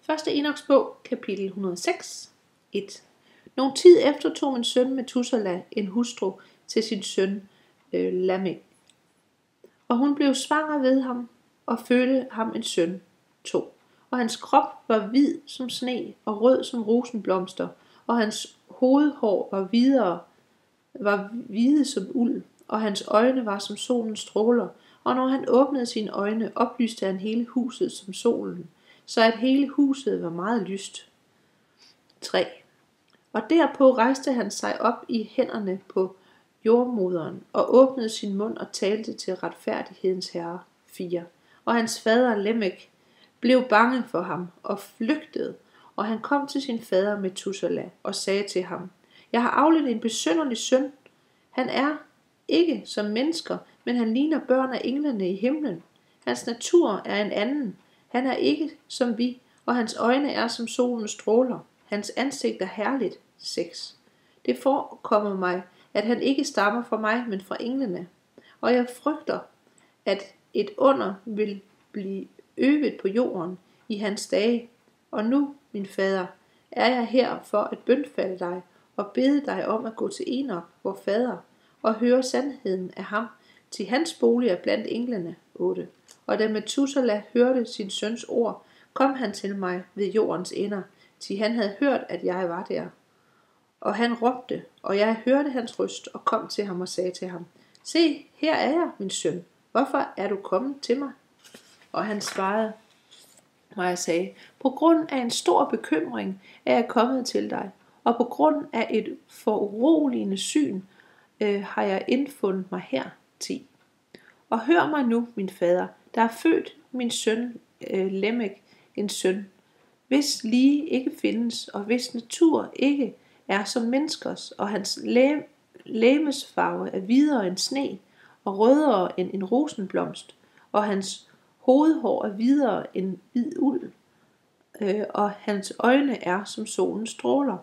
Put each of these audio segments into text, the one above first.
1. Enoks bog, kapitel 106, 1. Nogle tid efter tog min søn Metusela en hustru til sin søn Lamech. Og hun blev svanger ved ham og fødte ham en søn, 2. Og hans krop var hvid som sne og rød som rosenblomster, og hans hovedhår var hvide som uld, og hans øjne var som solens stråler, og når han åbnede sine øjne, oplyste han hele huset som solen, så at hele huset var meget lyst. 3. Og derpå rejste han sig op i hænderne på jordmoderen, og åbnede sin mund og talte til retfærdighedens herre. 4. Og hans fader Lamech blev bange for ham og flygtede, og han kom til sin fader Metusela og sagde til ham: Jeg har afledt en besynderlig søn. Han er ikke som mennesker, men han ligner børn af englene i himlen. Hans natur er en anden. Han er ikke som vi, og hans øjne er som solens stråler. Hans ansigt er herligt. 6. Det forekommer mig, at han ikke stammer fra mig, men fra englene. Og jeg frygter, at et under vil blive øvet på jorden i hans dage. Og nu, min fader, er jeg her for at bønfalde dig og bede dig om at gå til Enok, vor fader, og høre sandheden af ham, til hans bolig er blandt englene. 8. Og da Metusela hørte sin søns ord, kom han til mig ved jordens ender, til han havde hørt, at jeg var der. Og han råbte, og jeg hørte hans røst, og kom til ham og sagde til ham: Se, her er jeg, min søn. Hvorfor er du kommet til mig? Og han svarede mig og sagde: På grund af en stor bekymring er jeg kommet til dig, og på grund af et foruroligende syn har jeg indfundet mig her. 10. Og hør mig nu, min fader, der er født min søn Lamech en søn, hvis lige ikke findes, og hvis natur ikke er som menneskers, og hans legemsfarve er hvidere end sne, og rødere end en rosenblomst, og hans hovedhår er hvidere end hvid uld, og hans øjne er som solens stråler.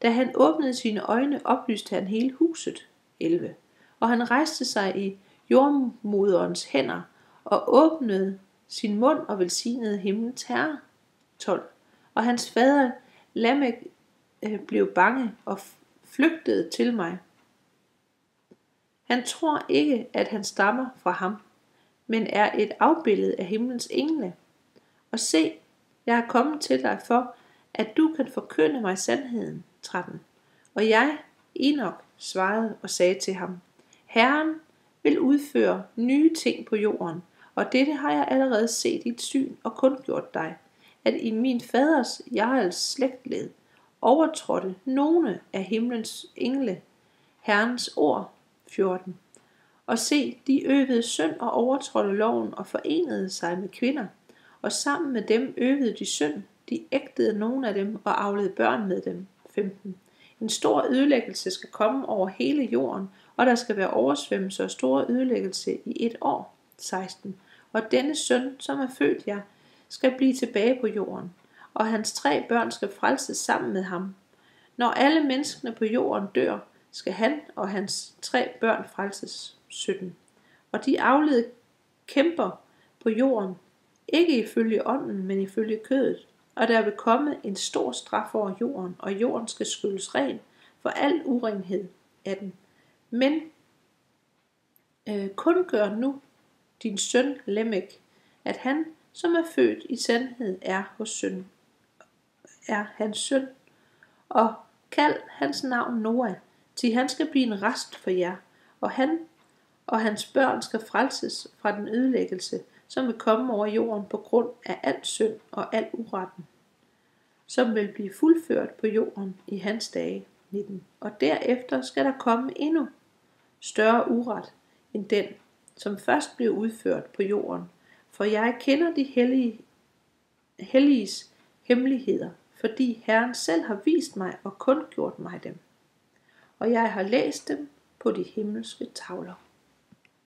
Da han åbnede sine øjne, oplyste han hele huset. 11. Og han rejste sig i jordmoderens hænder, og åbnede sin mund og velsignede himlens herre. 12. Og hans fader Lamech blev bange og flygtede til mig. Han tror ikke, at han stammer fra ham, men er et afbillede af himlens engle. Og se, jeg er kommet til dig for, at du kan forkynde mig sandheden. 13. Og jeg, Enok, svarede og sagde til ham: Herren vil udføre nye ting på jorden, og dette har jeg allerede set i et syn og kundgjort dig, at i min faders Jarls slægtled overtrådte nogle af himlens engle Herrens ord. 14. Og se, de øvede synd og overtrådte loven og forenede sig med kvinder, og sammen med dem øvede de synd. De ægtede nogle af dem og avlede børn med dem. 15. En stor ødelæggelse skal komme over hele jorden, og der skal være oversvømmelse og stor ødelæggelse i 1 år. 16. Og denne søn, som er født jer, skal blive tilbage på jorden, og hans 3 børn skal frelses sammen med ham. Når alle menneskene på jorden dør, skal han og hans 3 børn frelses. 17. Og de afledte kæmper på jorden, ikke ifølge ånden, men ifølge kødet. Og der vil komme en stor straf over jorden, og jorden skal skylles ren for al urenhed af den. Men kun gør nu din søn Lamech, at han, som er født i sandhed, er hans søn, og kald hans navn Noah, til han skal blive en rest for jer, og han og hans børn skal frelses fra den ødelæggelse, som vil komme over jorden på grund af al synd og al uretten, som vil blive fuldført på jorden i hans dage. 19. Og derefter skal der komme endnu større uret end den, som først blev udført på jorden, for jeg kender de helliges hemmeligheder, fordi Herren selv har vist mig og kundgjort mig dem, og jeg har læst dem på de himmelske tavler.